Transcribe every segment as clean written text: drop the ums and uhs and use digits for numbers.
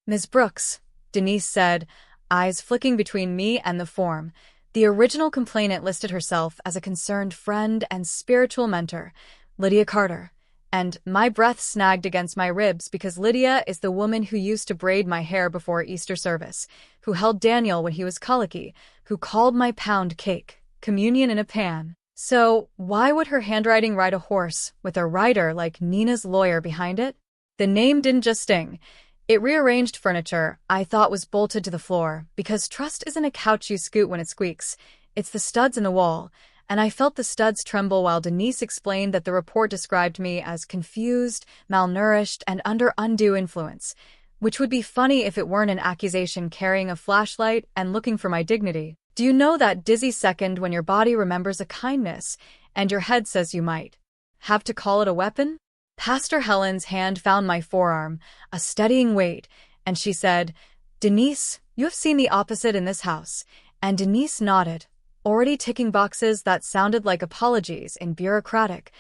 Ms. Brooks, Denise said, eyes flicking between me and the form. The original complainant listed herself as a concerned friend and spiritual mentor, Lydia Carter. And my breath snagged against my ribs because Lydia is the woman who used to braid my hair before Easter service, who held Daniel when he was colicky, who called my pound cake, communion in a pan. So why would her handwriting ride a horse with a rider like Nina's lawyer behind it? The name didn't just sting. It rearranged furniture I thought was bolted to the floor, because trust isn't a couch you scoot when it squeaks. It's the studs in the wall, and I felt the studs tremble while Denise explained that the report described me as confused, malnourished, and under undue influence, which would be funny if it weren't an accusation carrying a flashlight and looking for my dignity. Do you know that dizzy second when your body remembers a kindness and your head says you might have to call it a weapon? Pastor Helen's hand found my forearm, a steadying weight, and she said, "Denise, you have seen the opposite in this house." And Denise nodded, already ticking boxes that sounded like apologies in bureaucratic.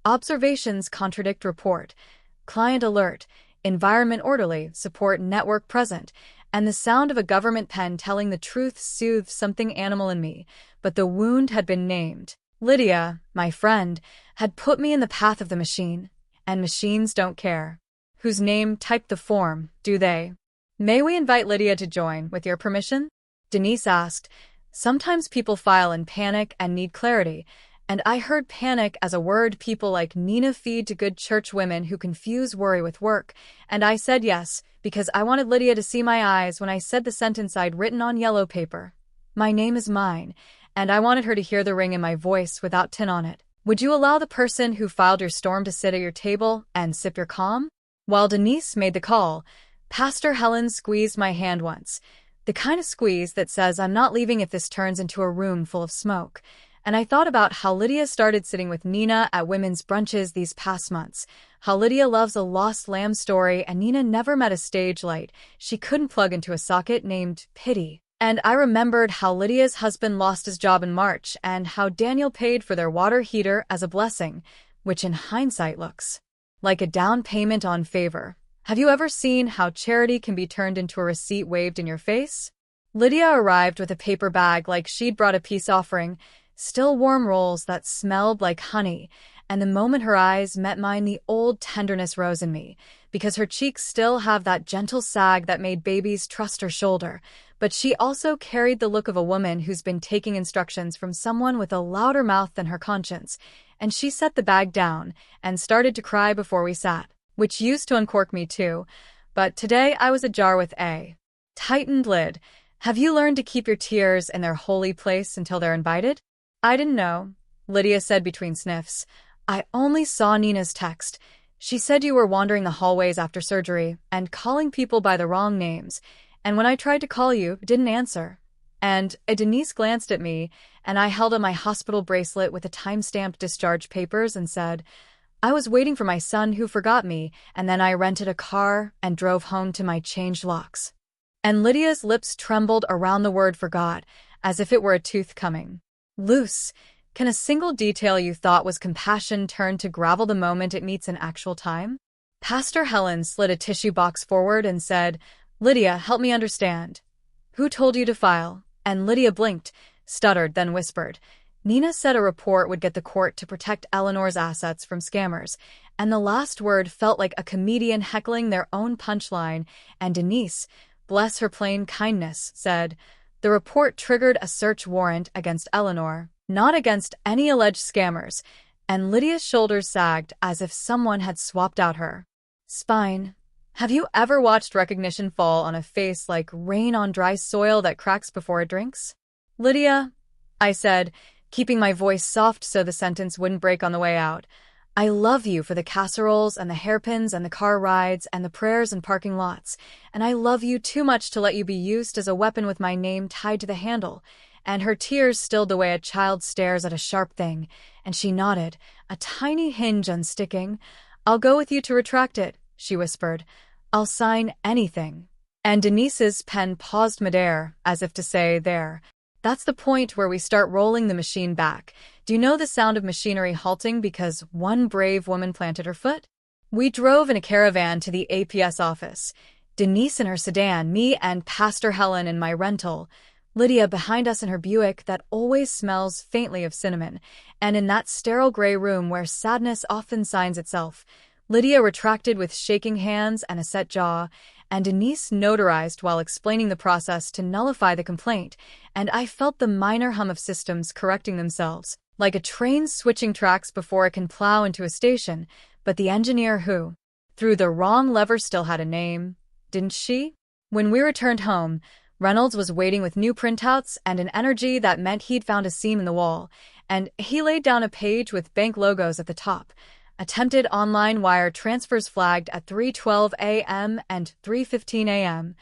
Observations contradict report. Client alert. Environment orderly. Support network present. And the sound of a government pen telling the truth soothed something animal in me, but the wound had been named. Lydia, my friend, had put me in the path of the machine. And machines don't care whose name typed the form, do they? "May we invite Lydia to join, with your permission?" Denise asked. Sometimes people file in panic and need clarity, and I heard panic as a word people like Nina feed to good church women who confuse worry with work, and I said yes, because I wanted Lydia to see my eyes when I said the sentence I'd written on yellow paper. My name is mine, and I wanted her to hear the ring in my voice without tin on it. "Would you allow the person who filed your storm to sit at your table and sip your calm?" While Denise made the call, Pastor Helen squeezed my hand once, the kind of squeeze that says I'm not leaving if this turns into a room full of smoke. And I thought about how Lydia started sitting with Nina at women's brunches these past months, how Lydia loves a lost lamb story and Nina never met a stage light she couldn't plug into a socket named pity. And I remembered how Lydia's husband lost his job in March and how Daniel paid for their water heater as a blessing, which in hindsight looks like a down payment on favor. Have you ever seen how charity can be turned into a receipt waved in your face? Lydia arrived with a paper bag like she'd brought a peace offering, still warm rolls that smelled like honey, and the moment her eyes met mine the old tenderness rose in me, because her cheeks still have that gentle sag that made babies trust her shoulder, but she also carried the look of a woman who's been taking instructions from someone with a louder mouth than her conscience, and she set the bag down and started to cry before we sat, which used to uncork me too, but today I was ajar with a tightened lid. "Have you learned to keep your tears in their holy place until they're invited?" "I didn't know," Lydia said between sniffs. "I only saw Nina's text. She said you were wandering the hallways after surgery and calling people by the wrong names, and when I tried to call you, didn't answer." And Denise glanced at me, and I held up my hospital bracelet with the time-stamped discharge papers and said, "I was waiting for my son who forgot me, and then I rented a car and drove home to my changed locks." And Lydia's lips trembled around the word forgot, as if it were a tooth coming loose. Can a single detail you thought was compassion turn to gravel the moment it meets in actual time? Pastor Helen slid a tissue box forward and said, "Lydia, help me understand. Who told you to file?" And Lydia blinked, stuttered, then whispered. Nina said a report would get the court to protect Eleanor's assets from scammers, and the last word felt like a comedian heckling their own punchline, and Denise, bless her plain kindness, said, "The report triggered a search warrant against Eleanor, not against any alleged scammers," and Lydia's shoulders sagged as if someone had swapped out her spine. Have you ever watched recognition fall on a face like rain on dry soil that cracks before it drinks? "Lydia," I said, keeping my voice soft so the sentence wouldn't break on the way out, "I love you for the casseroles and the hairpins and the car rides and the prayers and parking lots, and I love you too much to let you be used as a weapon with my name tied to the handle." And her tears stilled the way a child stares at a sharp thing, and she nodded, a tiny hinge unsticking. "I'll go with you to retract it," she whispered. "I'll sign anything." And Denise's pen paused midair, as if to say, "There. That's the point where we start rolling the machine back. Do you know the sound of machinery halting because one brave woman planted her foot?" We drove in a caravan to the APS office. Denise in her sedan, me and Pastor Helen in my rental, Lydia behind us in her Buick that always smells faintly of cinnamon, and in that sterile gray room where sadness often signs itself, Lydia retracted with shaking hands and a set jaw, and Denise notarized while explaining the process to nullify the complaint, and I felt the minor hum of systems correcting themselves, like a train switching tracks before it can plow into a station, but the engineer who threw the wrong lever still had a name, didn't she? When we returned home, Reynolds was waiting with new printouts and an energy that meant he'd found a seam in the wall, and he laid down a page with bank logos at the top. Attempted online wire transfers flagged at 3:12 a.m. and 3:15 a.m.,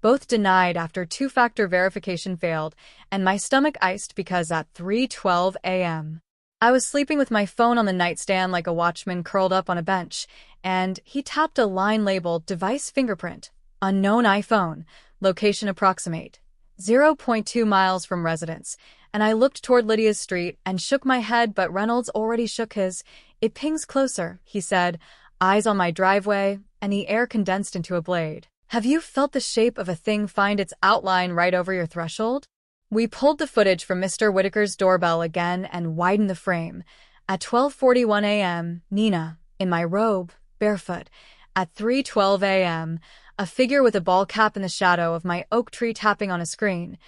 both denied after two-factor verification failed, and my stomach iced because at 3:12 a.m. I was sleeping with my phone on the nightstand like a watchman curled up on a bench, and he tapped a line labeled Device Fingerprint, Unknown iPhone, Location Approximate, 0.2 miles from residence, and I looked toward Lydia's street and shook my head, but Reynolds already shook his. It pings closer, he said, eyes on my driveway, and the air condensed into a blade. Have you felt the shape of a thing find its outline right over your threshold? We pulled the footage from Mr. Whitaker's doorbell again and widened the frame. At 12:41 a.m., Nina, in my robe, barefoot. At 3:12 a.m., a figure with a ball cap in the shadow of my oak tree tapping on a screen,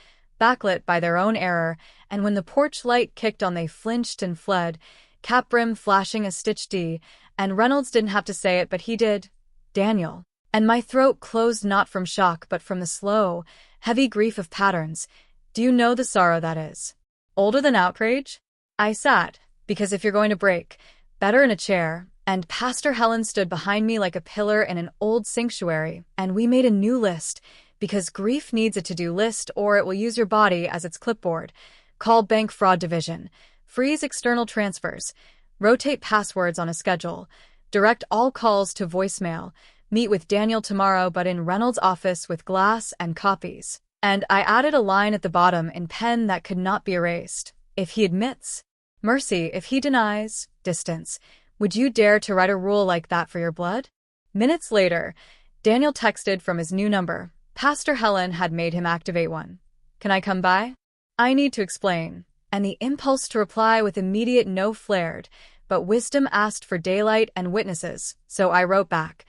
backlit by their own error, and when the porch light kicked on they flinched and fled, cap brim flashing a stitch D, and Reynolds didn't have to say it but he did. Daniel. And my throat closed not from shock but from the slow, heavy grief of patterns. Do you know the sorrow that is? Older than outrage? I sat, because if you're going to break, better in a chair, and Pastor Helen stood behind me like a pillar in an old sanctuary, and we made a new list, because grief needs a to-do list or it will use your body as its clipboard. Call Bank Fraud Division. Freeze external transfers. Rotate passwords on a schedule. Direct all calls to voicemail. Meet with Daniel tomorrow but in Reynolds' office with glass and copies. And I added a line at the bottom in pen that could not be erased. If he admits, mercy. If he denies, distance. Would you dare to write a rule like that for your blood? Minutes later, Daniel texted from his new number. Pastor Helen had made him activate one. Can I come by? I need to explain. And the impulse to reply with immediate no flared, but wisdom asked for daylight and witnesses, so I wrote back.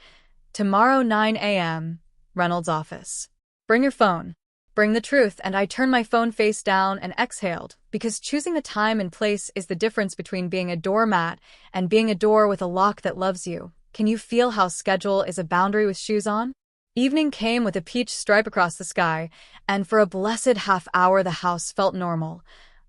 Tomorrow 9 a.m., Reynolds' office. Bring your phone. Bring the truth, and I turned my phone face down and exhaled, because choosing the time and place is the difference between being a doormat and being a door with a lock that loves you. Can you feel how schedule is a boundary with shoes on? Evening came with a peach stripe across the sky, and for a blessed half hour the house felt normal.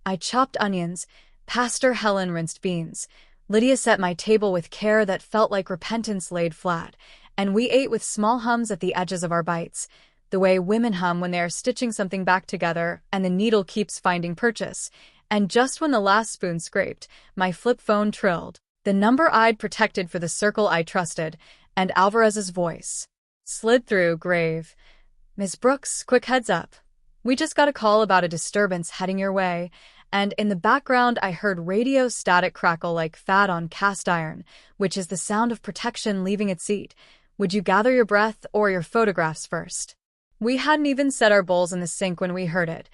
I chopped onions. Pastor Helen rinsed beans. Lydia set my table with care that felt like repentance laid flat, and we ate with small hums at the edges of our bites, the way women hum when they are stitching something back together and the needle keeps finding purchase. And just when the last spoon scraped, my flip phone trilled. The number I'd protected for the circle I trusted, and Alvarez's voice slid through, grave. Miss Brooks, quick heads up. We just got a call about a disturbance heading your way, and in the background I heard radio static crackle like fat on cast iron, which is the sound of protection leaving its seat. Would you gather your breath or your photographs first? We hadn't even set our bowls in the sink when we heard it.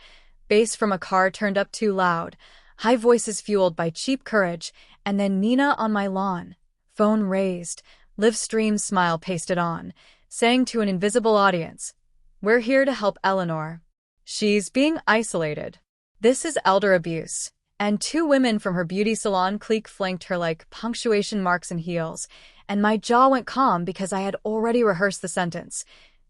Bass from a car turned up too loud, high voices fueled by cheap courage, and then Nina on my lawn. Phone raised, live stream smile pasted on, saying to an invisible audience, "We're here to help Eleanor. She's being isolated. This is elder abuse." And two women from her beauty salon clique flanked her like punctuation marks in heels, and my jaw went calm because I had already rehearsed the sentence.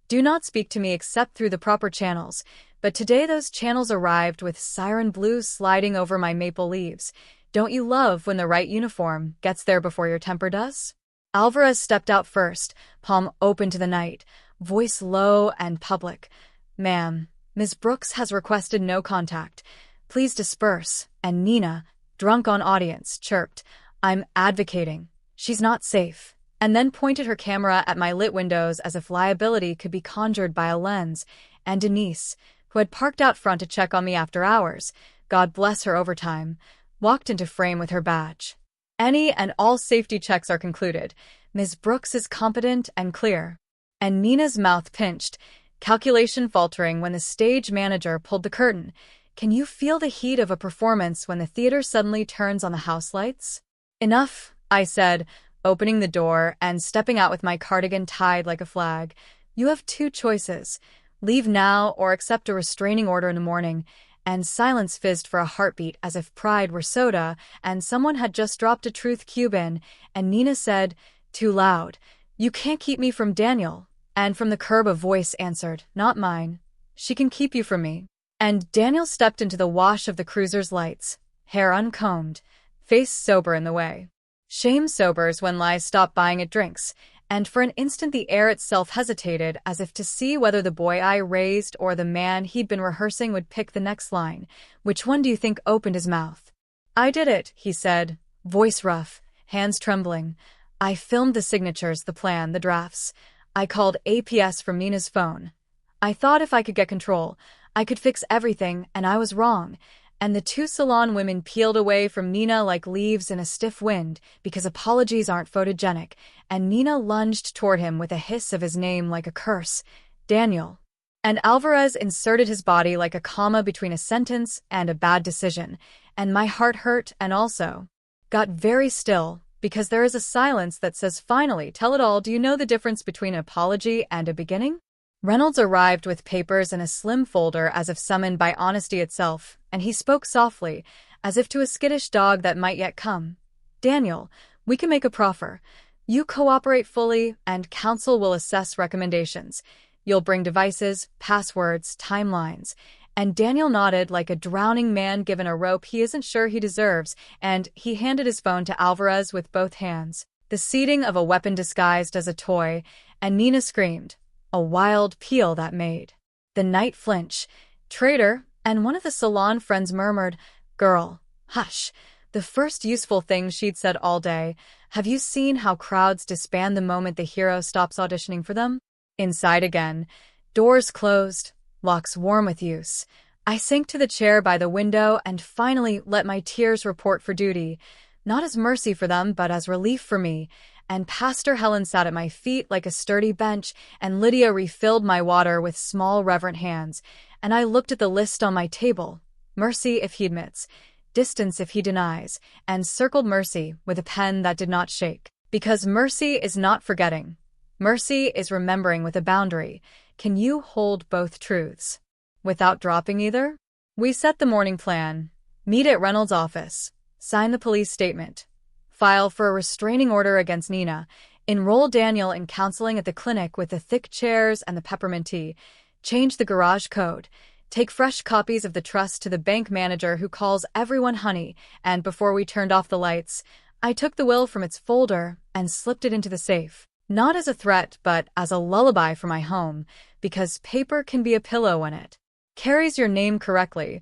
Do not speak to me except through the proper channels, but today those channels arrived with siren blue sliding over my maple leaves. Don't you love when the right uniform gets there before your temper does? Alvarez stepped out first, palm open to the night, voice low and public. "Ma'am, Miss Brooks has requested no contact. Please disperse." And Nina, drunk on audience, chirped, "I'm advocating. She's not safe." And then pointed her camera at my lit windows as if liability could be conjured by a lens, and Denise, who had parked out front to check on me after hours, God bless her overtime, walked into frame with her badge. Any and all safety checks are concluded. Ms. Brooks is competent and clear. And Nina's mouth pinched, calculation faltering when the stage manager pulled the curtain. Can you feel the heat of a performance when the theater suddenly turns on the house lights? Enough, I said, opening the door and stepping out with my cardigan tied like a flag. You have two choices. Leave now or accept a restraining order in the morning. And silence fizzed for a heartbeat as if pride were soda, and someone had just dropped a truth cube in, and Nina said, too loud, "You can't keep me from Daniel." And from the curb a voice answered, "Not mine. She can keep you from me." And Daniel stepped into the wash of the cruiser's lights, hair uncombed, face sober in the way. Shame sobers when lies stop buying at drinks, and for an instant the air itself hesitated as if to see whether the boy I raised or the man he'd been rehearsing would pick the next line. Which one do you think opened his mouth? "I did it," he said, voice rough, hands trembling. "I filmed the signatures, the plan, the drafts. I called APS from Nina's phone. I thought if I could get control, I could fix everything, and I was wrong." And the two salon women peeled away from Nina like leaves in a stiff wind, because apologies aren't photogenic, and Nina lunged toward him with a hiss of his name like a curse, "Daniel." And Alvarez inserted his body like a comma between a sentence and a bad decision, and my heart hurt and also got very still, because there is a silence that says, "Finally, tell it all. Do you know the difference between an apology and a beginning?" Reynolds arrived with papers in a slim folder as if summoned by honesty itself, and he spoke softly, as if to a skittish dog that might yet come. "Daniel, we can make a proffer. You cooperate fully, and counsel will assess recommendations. You'll bring devices, passwords, timelines." And Daniel nodded like a drowning man given a rope he isn't sure he deserves, and he handed his phone to Alvarez with both hands. The seating of a weapon disguised as a toy, and Nina screamed. A wild peal that made the night flinch. "Traitor," and one of the salon friends murmured, "Girl, hush." The first useful thing she'd said all day. Have you seen how crowds disband the moment the hero stops auditioning for them? Inside again. Doors closed, locks warm with use. I sank to the chair by the window and finally let my tears report for duty. Not as mercy for them, but as relief for me. And Pastor Helen sat at my feet like a sturdy bench, and Lydia refilled my water with small, reverent hands. And I looked at the list on my table. Mercy if he admits, distance if he denies, and circled mercy with a pen that did not shake. Because mercy is not forgetting. Mercy is remembering with a boundary. Can you hold both truths without dropping either? We set the morning plan. Meet at Reynolds' office. Sign the police statement. File for a restraining order against Nina. Enroll Daniel in counseling at the clinic with the thick chairs and the peppermint tea. Change the garage code. Take fresh copies of the trust to the bank manager who calls everyone honey. And before we turned off the lights, I took the will from its folder and slipped it into the safe. Not as a threat, but as a lullaby for my home, because paper can be a pillow when it carries your name correctly.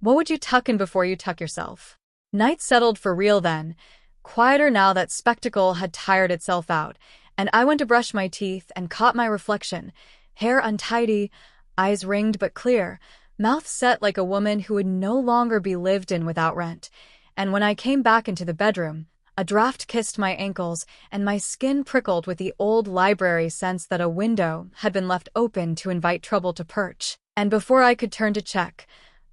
What would you tuck in before you tuck yourself? Night settled for real then. Quieter now that spectacle had tired itself out, and I went to brush my teeth and caught my reflection. Hair untidy, eyes ringed but clear, mouth set like a woman who would no longer be lived in without rent. And when I came back into the bedroom, a draft kissed my ankles, and my skin prickled with the old library sense that a window had been left open to invite trouble to perch. And before I could turn to check,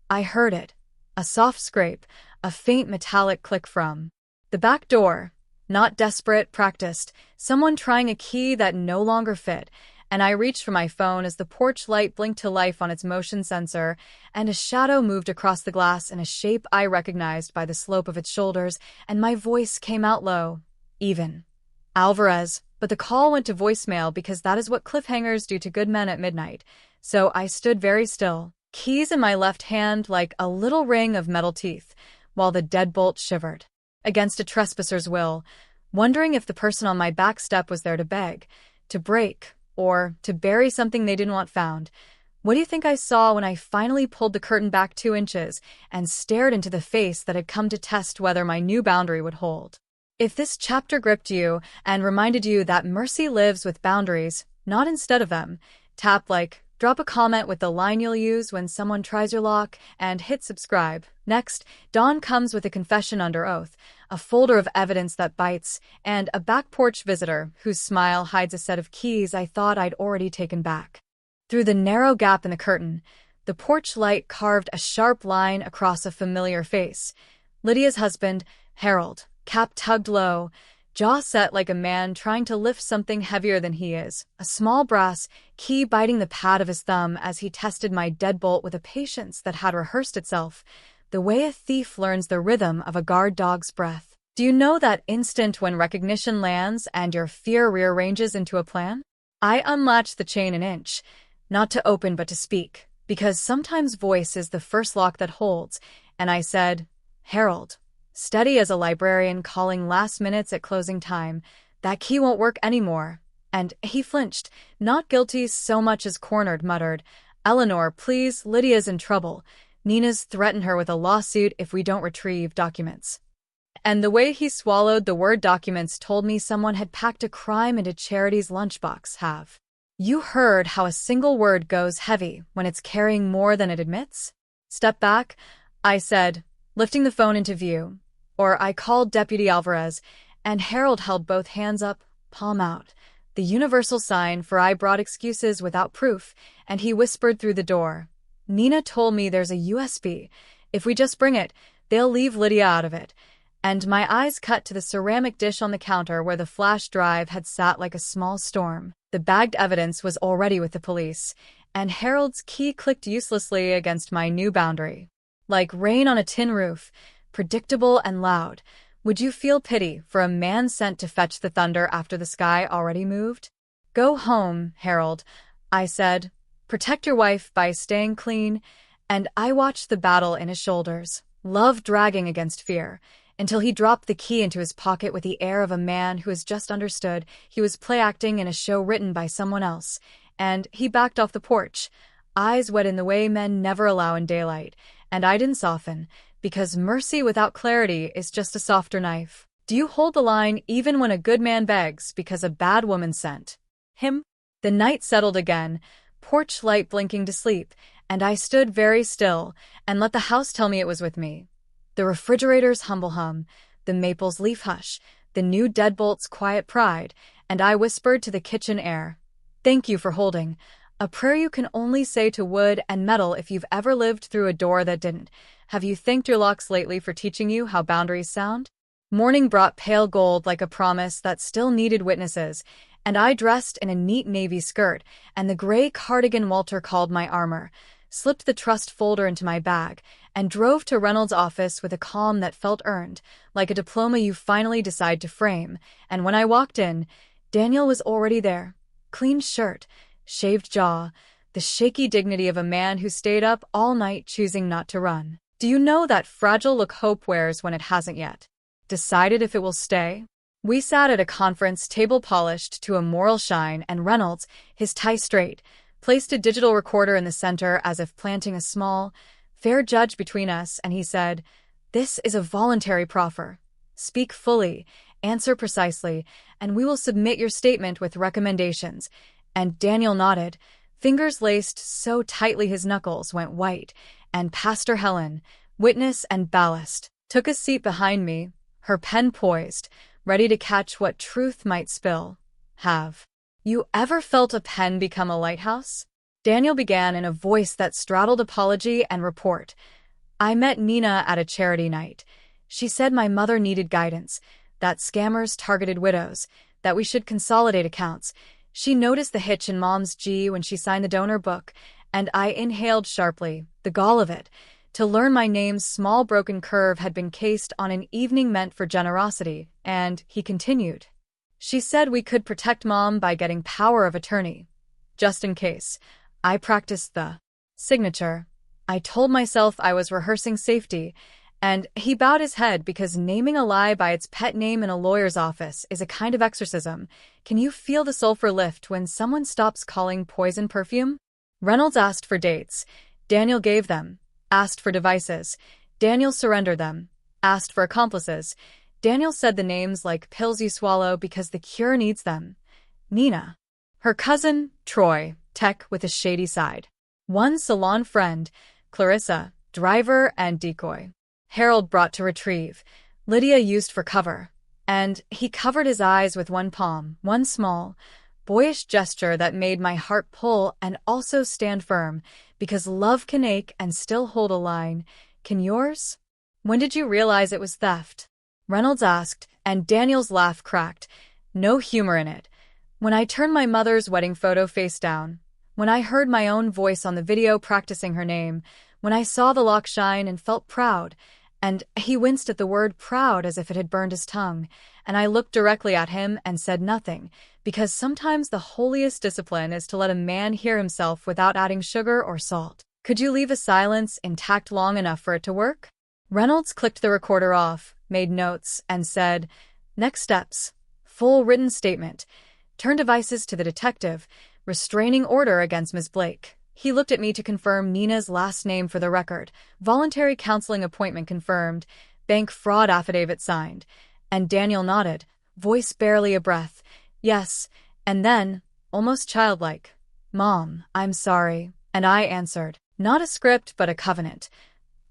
I heard it. A soft scrape, a faint metallic click from the back door. Not desperate, practiced, someone trying a key that no longer fit, and I reached for my phone as the porch light blinked to life on its motion sensor, and a shadow moved across the glass in a shape I recognized by the slope of its shoulders, and my voice came out low, even. "Alvarez," but the call went to voicemail because that is what cliffhangers do to good men at midnight, so I stood very still, keys in my left hand like a little ring of metal teeth, while the deadbolt shivered against a trespasser's will, wondering if the person on my back step was there to beg, to break, or to bury something they didn't want found. What do you think I saw when I finally pulled the curtain back 2 inches and stared into the face that had come to test whether my new boundary would hold? If this chapter gripped you and reminded you that mercy lives with boundaries, not instead of them, tap like, Drop a comment with the line you'll use when someone tries your lock, and hit subscribe. Next, Dawn comes with a confession under oath, a folder of evidence that bites, and a back porch visitor whose smile hides a set of keys I thought I'd already taken back. Through the narrow gap in the curtain, the porch light carved a sharp line across a familiar face. Lydia's husband, Harold, cap tugged low, jaw set like a man trying to lift something heavier than he is, a small brass key biting the pad of his thumb as he tested my deadbolt with a patience that had rehearsed itself, the way a thief learns the rhythm of a guard dog's breath. Do you know that instant when recognition lands and your fear rearranges into a plan? I unlatched the chain an inch, not to open but to speak, because sometimes voice is the first lock that holds, and I said, "Harold," steady as a librarian calling last minutes at closing time, "that key won't work anymore." And he flinched, not guilty so much as cornered, muttered, "Eleanor, please, Lydia's in trouble. Nina's threatened her with a lawsuit if we don't retrieve documents." And the way he swallowed the word documents told me someone had packed a crime into Charity's lunchbox. Have you heard how a single word goes heavy when it's carrying more than it admits? "Step back," I said, lifting the phone into view. Or I called Deputy Alvarez, and Harold held both hands up, palm out, the universal sign for I brought excuses without proof, and he whispered through the door, "Nina told me there's a USB. If we just bring it, they'll leave Lydia out of it." And my eyes cut to the ceramic dish on the counter where the flash drive had sat like a small storm. The bagged evidence was already with the police, and Harold's key clicked uselessly against my new boundary. Like rain on a tin roof, predictable and loud. Would you feel pity for a man sent to fetch the thunder after the sky already moved? "Go home, Harold," I said. "Protect your wife by staying clean." And I watched the battle in his shoulders, love dragging against fear, until he dropped the key into his pocket with the air of a man who has just understood he was play-acting in a show written by someone else, and he backed off the porch, eyes wet in the way men never allow in daylight, and I didn't soften, because mercy without clarity is just a softer knife. Do you hold the line even when a good man begs because a bad woman sent him? The night settled again, porch light blinking to sleep, and I stood very still and let the house tell me it was with me. The refrigerator's humble hum, the maple's leaf hush, the new deadbolt's quiet pride, and I whispered to the kitchen air, "Thank you for holding," a prayer you can only say to wood and metal if you've ever lived through a door that didn't. Have you thanked your locks lately for teaching you how boundaries sound? Morning brought pale gold like a promise that still needed witnesses, and I dressed in a neat navy skirt and the gray cardigan Walter called my armor, slipped the trust folder into my bag, and drove to Reynolds' office with a calm that felt earned, like a diploma you finally decide to frame. And when I walked in, Daniel was already there. Clean shirt, shaved jaw, the shaky dignity of a man who stayed up all night choosing not to run. Do you know that fragile look hope wears when it hasn't yet decided if it will stay? We sat at a conference table polished to a moral shine, and Reynolds, his tie straight, placed a digital recorder in the center as if planting a small, fair judge between us, and he said, "This is a voluntary proffer. Speak fully, answer precisely, and we will submit your statement with recommendations." And Daniel nodded, fingers laced so tightly his knuckles went white, and Pastor Helen, witness and ballast, took a seat behind me, her pen poised, ready to catch what truth might spill. Have you ever felt a pen become a lighthouse? Daniel began in a voice that straddled apology and report. "I met Nina at a charity night. She said my mother needed guidance, that scammers targeted widows, that we should consolidate accounts. She noticed the hitch in Mom's G when she signed the donor book, and I inhaled sharply, the gall of it, to learn my name's small broken curve had been cased on an evening meant for generosity, and," he continued, "she said we could protect Mom by getting power of attorney. Just in case. I practiced the signature. I told myself I was rehearsing safety, and he bowed his head because naming a lie by its pet name in a lawyer's office is a kind of exorcism. Can you feel the sulfur lift when someone stops calling poison perfume? Reynolds asked for dates. Daniel gave them. Asked for devices. Daniel surrendered them. Asked for accomplices. Daniel said the names like pills you swallow because the cure needs them. Nina. Her cousin, Troy, tech with a shady side. One salon friend, Clarissa, driver and decoy. Harold brought to retrieve. Lydia used for cover. And he covered his eyes with one palm, one small, boyish gesture that made my heart pull and also stand firm, because love can ache and still hold a line. Can yours? When did you realize it was theft? Reynolds asked, and Daniel's laugh cracked. No humor in it. When I turned my mother's wedding photo face down. When I heard my own voice on the video practicing her name. When I saw the lock shine and felt proud. And he winced at the word proud as if it had burned his tongue, and I looked directly at him and said nothing, because sometimes the holiest discipline is to let a man hear himself without adding sugar or salt. Could you leave a silence intact long enough for it to work? Reynolds clicked the recorder off, made notes, and said, "Next steps. Full written statement. Turn devices to the detective. Restraining order against Ms. Blake." He looked at me to confirm Nina's last name for the record. Voluntary counseling appointment confirmed. Bank fraud affidavit signed. And Daniel nodded, voice barely a breath. Yes. And then, almost childlike, "Mom, I'm sorry." And I answered, "Not a script, but a covenant.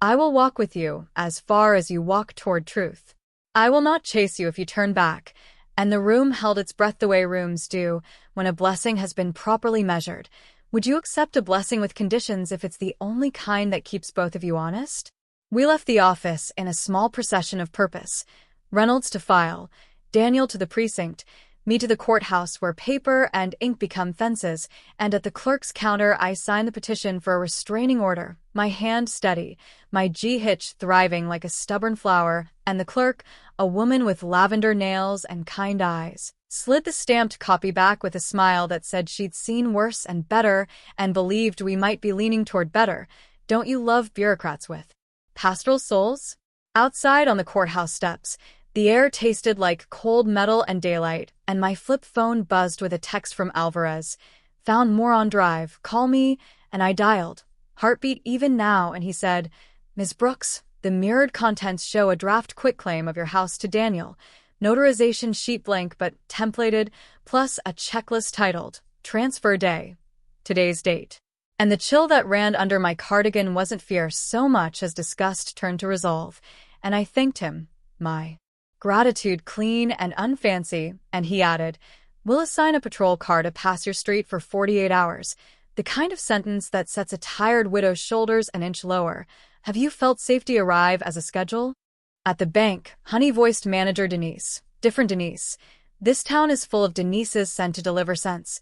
I will walk with you as far as you walk toward truth. I will not chase you if you turn back." And the room held its breath the way rooms do when a blessing has been properly measured. Would you accept a blessing with conditions if it's the only kind that keeps both of you honest? We left the office in a small procession of purpose. Reynolds to file, Daniel to the precinct, me to the courthouse where paper and ink become fences, and at the clerk's counter I signed the petition for a restraining order, my hand steady, my G-hitch thriving like a stubborn flower, and the clerk, a woman with lavender nails and kind eyes, slid the stamped copy back with a smile that said she'd seen worse and better and believed we might be leaning toward better. Don't you love bureaucrats with pastoral souls? Outside on the courthouse steps, the air tasted like cold metal and daylight, and my flip phone buzzed with a text from Alvarez. "Found more on drive. Call me." And I dialed. Heartbeat even now, and he said, "Ms. Brooks, the mirrored contents show a draft quitclaim of your house to Daniel. Notarization sheet blank but templated, plus a checklist titled, Transfer Day. Today's date." And the chill that ran under my cardigan wasn't fear so much as disgust turned to resolve, and I thanked him, my gratitude clean and unfancy, and he added, "We'll assign a patrol car to pass your street for 48 hours, the kind of sentence that sets a tired widow's shoulders an inch lower. Have you felt safety arrive as a schedule?" At the bank, honey-voiced manager Denise. Different Denise. This town is full of Denises sent to deliver cents.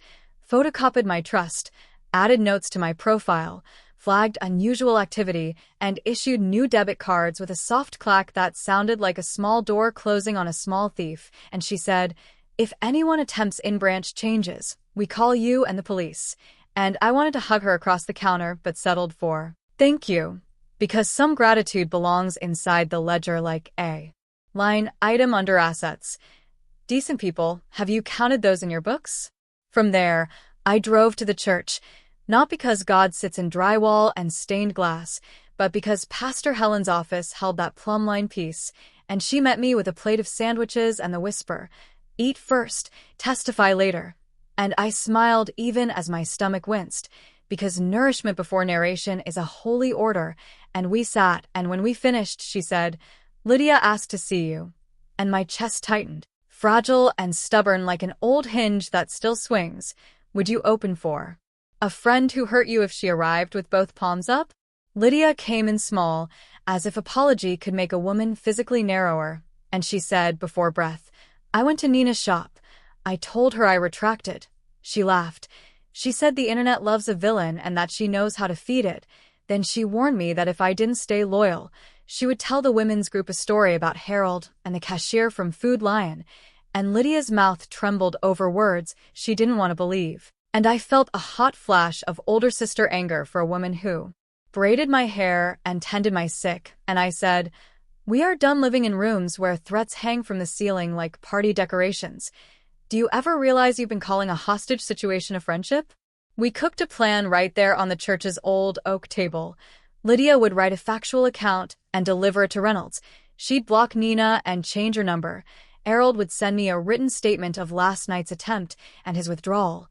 Photocopied my trust, added notes to my profile, flagged unusual activity, and issued new debit cards with a soft clack that sounded like a small door closing on a small thief, and she said, "If anyone attempts in-branch changes, we call you and the police." And I wanted to hug her across the counter, but settled for, "Thank you." Because some gratitude belongs inside the ledger like a line item under assets. Decent people, have you counted those in your books? From there, I drove to the church, not because God sits in drywall and stained glass, but because Pastor Helen's office held that plumb-line piece, and she met me with a plate of sandwiches and the whisper, "Eat first, testify later." And I smiled even as my stomach winced, because nourishment before narration is a holy order, and we sat, and when we finished, she said, "Lydia asked to see you." And my chest tightened, fragile and stubborn like an old hinge that still swings. "Would you open for a friend who hurt you if she arrived with both palms up?" Lydia came in small, as if apology could make a woman physically narrower, and she said, before breath, "I went to Nina's shop. I told her I retracted." She laughed. She said the internet loves a villain and that she knows how to feed it. Then she warned me that if I didn't stay loyal, she would tell the women's group a story about Harold and the cashier from Food Lion. And Lydia's mouth trembled over words she didn't want to believe. And I felt a hot flash of older sister anger for a woman who braided my hair and tended my sick, and I said, "We are done living in rooms where threats hang from the ceiling like party decorations. Do you ever realize you've been calling a hostage situation a friendship?" We cooked a plan right there on the church's old oak table. Lydia would write a factual account and deliver it to Reynolds. She'd block Nina and change her number. Harold would send me a written statement of last night's attempt and his withdrawal.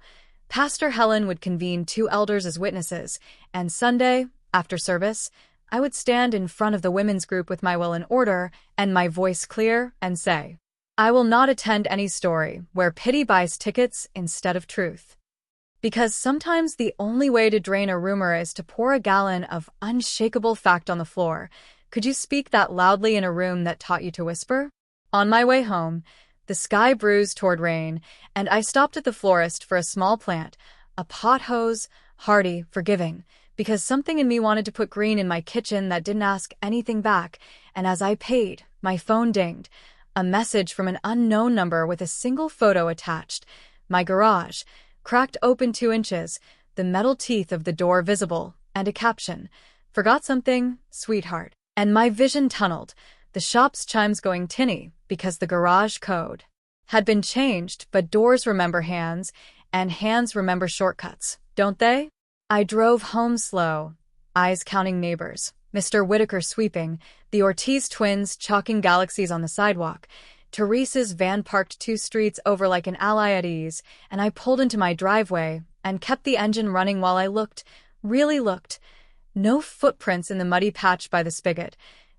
Pastor Helen would convene 2 elders as witnesses, and Sunday, after service, I would stand in front of the women's group with my will in order and my voice clear and say, I will not attend any story where pity buys tickets instead of truth. Because sometimes the only way to drain a rumor is to pour a gallon of unshakable fact on the floor. Could you speak that loudly in a room that taught you to whisper? On my way home, the sky bruised toward rain, and I stopped at the florist for a small plant, a pot hose, hardy, forgiving, because something in me wanted to put green in my kitchen that didn't ask anything back, and as I paid, my phone dinged. A message from an unknown number with a single photo attached. My garage, cracked open 2 inches, the metal teeth of the door visible, and a caption, Forgot something, sweetheart. And my vision tunneled, the shop's chimes going tinny, because the garage code had been changed, but doors remember hands, and hands remember shortcuts, don't they? I drove home slow, eyes counting neighbors, Mr. Whitaker sweeping, the Ortiz twins chalking galaxies on the sidewalk, Teresa's van parked 2 streets over like an ally at ease, and I pulled into my driveway and kept the engine running while I looked, really looked. No footprints in the muddy patch by the spigot,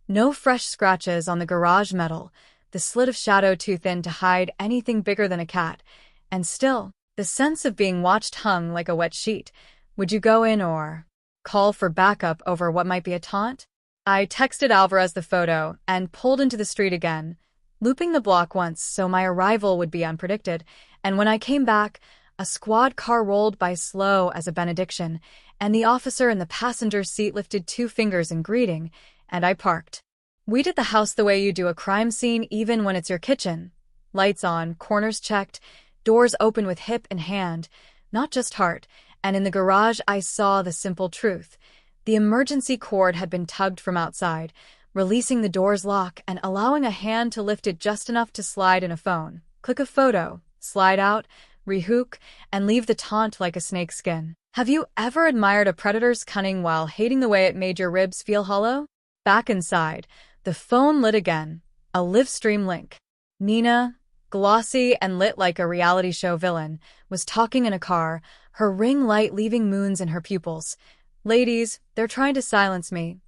no fresh scratches on the garage metal, the slit of shadow too thin to hide anything bigger than a cat, and still, the sense of being watched hung like a wet sheet. Would you go in or call for backup over what might be a taunt? I texted Alvarez the photo and pulled into the street again, looping the block once so my arrival would be unpredicted, and when I came back, a squad car rolled by slow as a benediction, and the officer in the passenger seat lifted 2 fingers in greeting, and I parked. We did the house the way you do a crime scene even when it's your kitchen. Lights on, corners checked, doors open with hip and hand, not just heart, and in the garage I saw the simple truth. The emergency cord had been tugged from outside, releasing the door's lock and allowing a hand to lift it just enough to slide in a phone. Click a photo, slide out, rehook, and leave the taunt like a snake's skin. Have you ever admired a predator's cunning while hating the way it made your ribs feel hollow? Back inside, the phone lit again, a live stream link. Nina, glossy and lit like a reality show villain, was talking in a car, her ring light leaving moons in her pupils. Ladies, they're trying to silence me.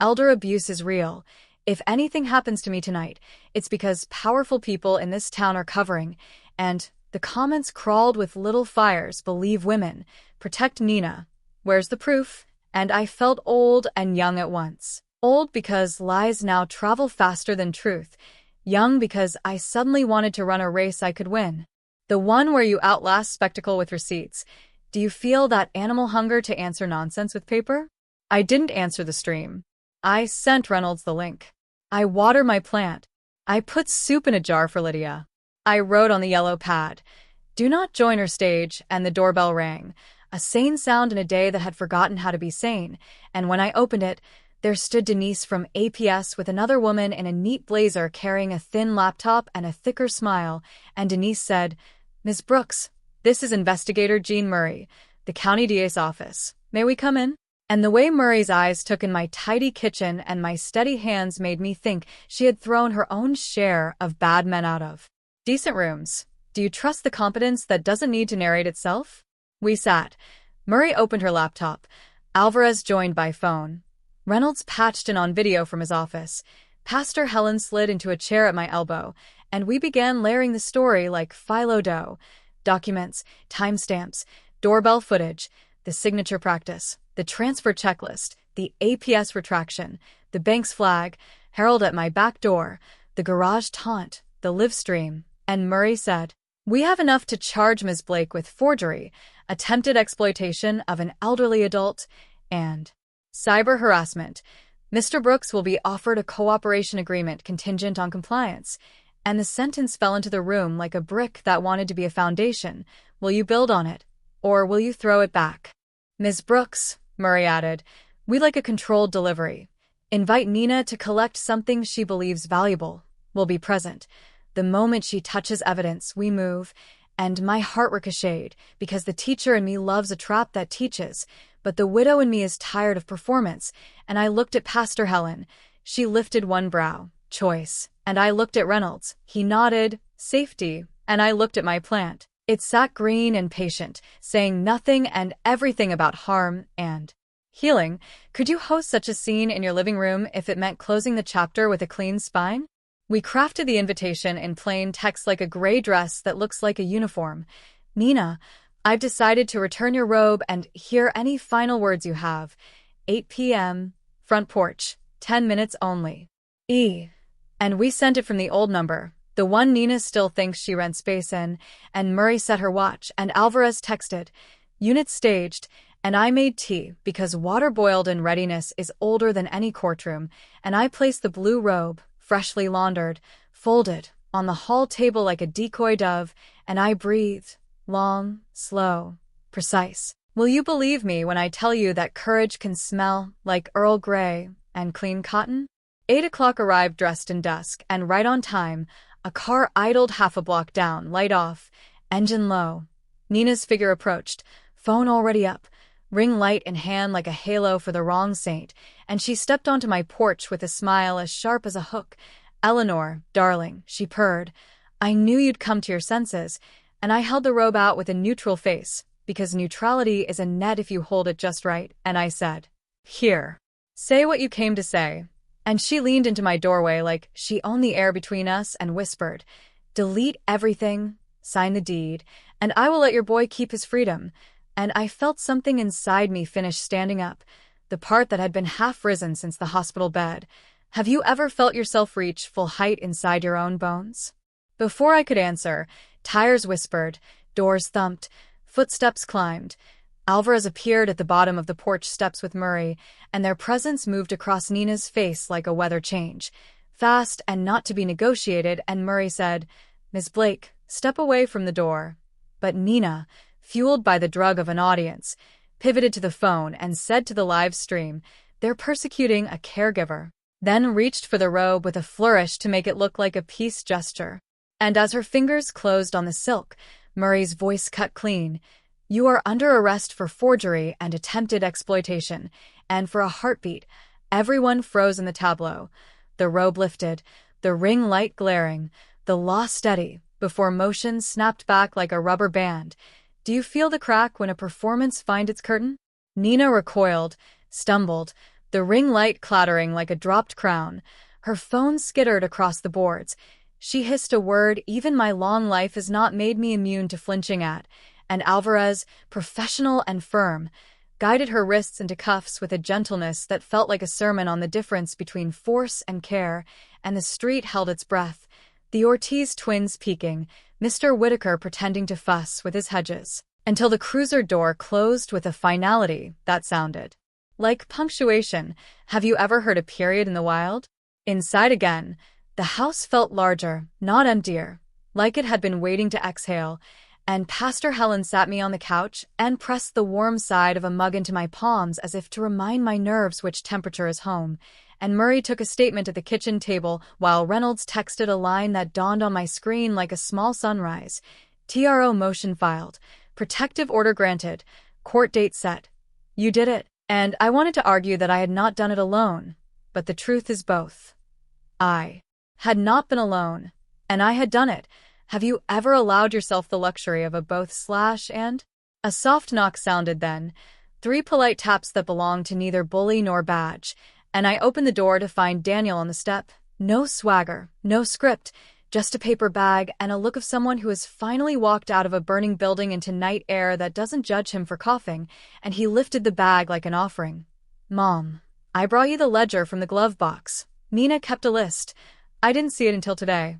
Elder abuse is real. If anything happens to me tonight, it's because powerful people in this town are covering, and the comments crawled with little fires. Believe women. Protect Nina. Where's the proof? And I felt old and young at once. Old because lies now travel faster than truth. Young because I suddenly wanted to run a race I could win. The one where you outlast spectacle with receipts. Do you feel that animal hunger to answer nonsense with paper? I didn't answer the stream. I sent Reynolds the link. I water my plant. I put soup in a jar for Lydia. I wrote on the yellow pad, "Do not join her stage," and the doorbell rang, a sane sound in a day that had forgotten how to be sane, and when I opened it, there stood Denise from APS with another woman in a neat blazer carrying a thin laptop and a thicker smile, and Denise said, "Ms. Brooks, this is Investigator Jean Murray, the County DA's office. May we come in?" And the way Murray's eyes took in my tidy kitchen and my steady hands made me think she had thrown her own share of bad men out of decent rooms. Do you trust the competence that doesn't need to narrate itself? We sat. Murray opened her laptop. Alvarez joined by phone. Reynolds patched in on video from his office. Pastor Helen slid into a chair at my elbow, and we began layering the story like phyllo dough. Documents, timestamps, doorbell footage, the signature practice, the transfer checklist, the APS retraction, the bank's flag, Harold at my back door, the garage taunt, the live stream, and Murray said, "We have enough to charge Ms. Blake with forgery, attempted exploitation of an elderly adult, and cyber harassment. Mr. Brooks will be offered a cooperation agreement contingent on compliance." And the sentence fell into the room like a brick that wanted to be a foundation. Will you build on it, or will you throw it back? "Ms. Brooks," Murray added, "we'd like a controlled delivery. Invite Nina to collect something she believes valuable. We'll be present. The moment she touches evidence, we move." And my heart ricocheted, because the teacher in me loves a trap that teaches, but the widow in me is tired of performance, and I looked at Pastor Helen. She lifted one brow, choice, and I looked at Reynolds. He nodded, safety, and I looked at my plant. It sat green and patient, saying nothing and everything about harm and healing. Could you host such a scene in your living room if it meant closing the chapter with a clean spine? We crafted the invitation in plain text like a gray dress that looks like a uniform. Nina, I've decided to return your robe and hear any final words you have. 8 p.m., front porch, 10 minutes only. And we sent it from the old number, the one Nina still thinks she rents space in, and Murray set her watch, and Alvarez texted, "Unit staged," and I made tea because water boiled in readiness is older than any courtroom, and I placed the blue robe, freshly laundered, folded, on the hall table like a decoy dove, and I breathed, long, slow, precise. Will you believe me when I tell you that courage can smell like Earl Grey and clean cotton? 8 o'clock arrived dressed in dusk, and right on time, a car idled half a block down, light off, engine low. Nina's figure approached, phone already up, ring light in hand like a halo for the wrong saint, and she stepped onto my porch with a smile as sharp as a hook. "Eleanor, darling," she purred, "I knew you'd come to your senses," and I held the robe out with a neutral face, because neutrality is a net if you hold it just right, and I said, "Here. Say what you came to say." And she leaned into my doorway like she owned the air between us and whispered, "Delete everything, sign the deed, and I will let your boy keep his freedom." And I felt something inside me finish standing up, the part that had been half risen since the hospital bed. Have you ever felt yourself reach full height inside your own bones? Before I could answer, tires whispered, doors thumped, footsteps climbed. Alvarez appeared at the bottom of the porch steps with Murray, and their presence moved across Nina's face like a weather change. Fast and not to be negotiated, and Murray said, "Miss Blake, step away from the door." But Nina, fueled by the drug of an audience, pivoted to the phone and said to the live stream, "They're persecuting a caregiver," then reached for the robe with a flourish to make it look like a peace gesture. And as her fingers closed on the silk, Murray's voice cut clean, "You are under arrest for forgery and attempted exploitation," and for a heartbeat, everyone froze in the tableau. The robe lifted, the ring light glaring, the law steady, before motion snapped back like a rubber band. Do you feel the crack when a performance finds its curtain? Nina recoiled, stumbled, the ring light clattering like a dropped crown. Her phone skittered across the boards. She hissed a word even my long life has not made me immune to flinching at, and Alvarez, professional and firm, guided her wrists into cuffs with a gentleness that felt like a sermon on the difference between force and care, and the street held its breath. The Ortiz twins peeking, Mr. Whitaker pretending to fuss with his hedges, until the cruiser door closed with a finality that sounded like punctuation. Have you ever heard a period in the wild? Inside again, the house felt larger, not emptier, like it had been waiting to exhale, and Pastor Helen sat me on the couch and pressed the warm side of a mug into my palms as if to remind my nerves which temperature is home, and Murray took a statement at the kitchen table while Reynolds texted a line that dawned on my screen like a small sunrise. TRO motion filed. Protective order granted. Court date set. You did it. And I wanted to argue that I had not done it alone, but the truth is both. I had not been alone, and I had done it. Have you ever allowed yourself the luxury of a both/and? A soft knock sounded then, 3 polite taps that belonged to neither bully nor badge, and I opened the door to find Daniel on the step. No swagger, no script, just a paper bag and a look of someone who has finally walked out of a burning building into night air that doesn't judge him for coughing, and he lifted the bag like an offering. "Mom, I brought you the ledger from the glove box. Nina kept a list. I didn't see it until today."